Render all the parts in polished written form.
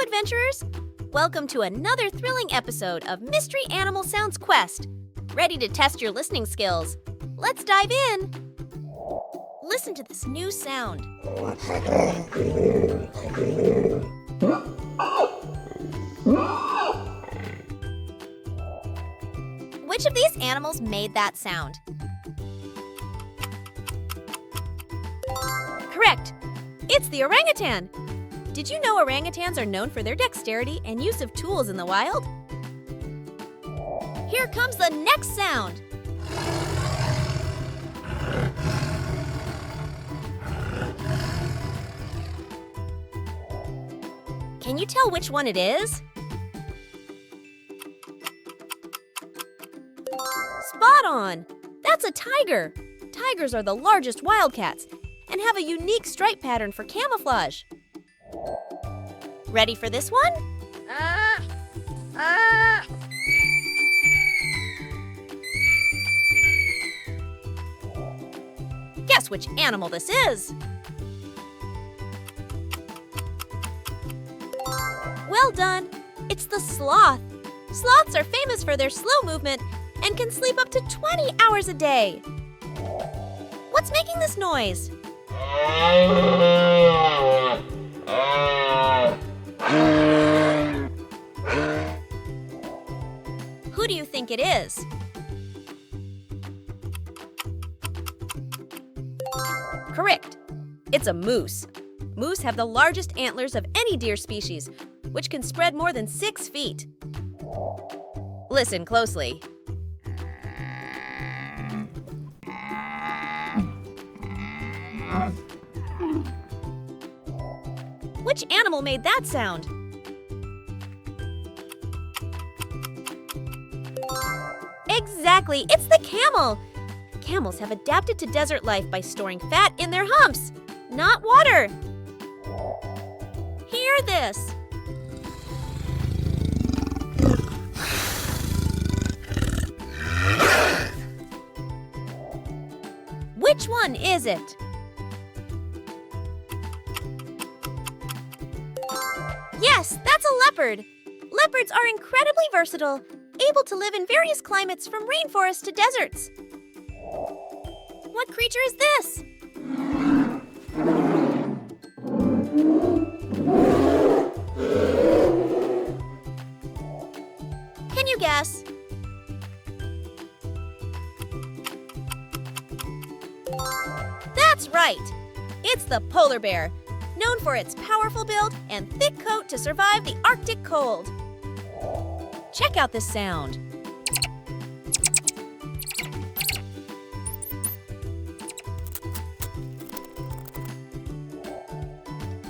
adventurers! Welcome to another thrilling episode of Mystery Animal Sounds Quest. Ready to test your listening skills? Let's dive in! Listen to this new sound. Which of these animals made that sound? Correct! It's the orangutan! Did you know orangutans are known for their dexterity and use of tools in the wild? Here comes the next sound! Can you tell which one it is? Spot on! That's a tiger! Tigers are the largest wildcats and have a unique stripe pattern for camouflage. Ready for this one? Guess which animal this is? Well done! It's the sloth. Sloths are famous for their slow movement and can sleep up to 20 hours a day. What's making this noise? Who do you think it is? Correct. It's a moose. Moose have the largest antlers of any deer species, which can spread more than 6 feet. Listen closely. Which animal made that sound? Exactly, it's the camel! Camels have adapted to desert life by storing fat in their humps, not water. Hear this. Which one is it? Yes, that's a leopard. Leopards are incredibly versatile, able to live in various climates from rainforests to deserts. What creature is this? Can you guess? That's right! It's the polar bear, known for its powerful build and thick coat to survive the Arctic cold. Check out this sound.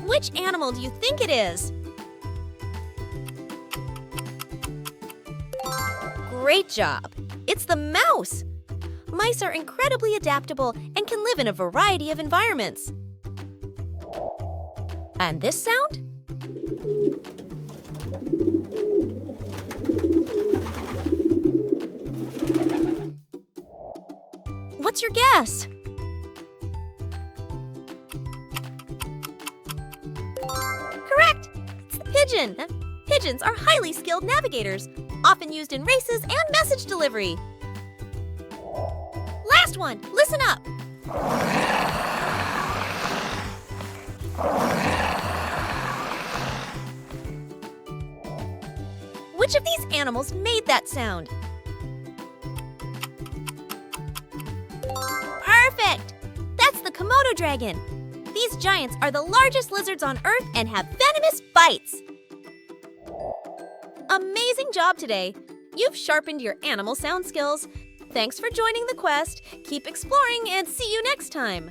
Which animal do you think it is? Great job! It's the mouse! Mice are incredibly adaptable and can live in a variety of environments. And this sound? What's your guess? Correct! It's the pigeon. Pigeons are highly skilled navigators, often used in races and message delivery. Last one, listen up. Which of these animals made that sound? Perfect! That's the Komodo dragon. These giants are the largest lizards on Earth and have venomous bites. Amazing job today! You've sharpened your animal sound skills. Thanks for joining the quest. Keep exploring and see you next time.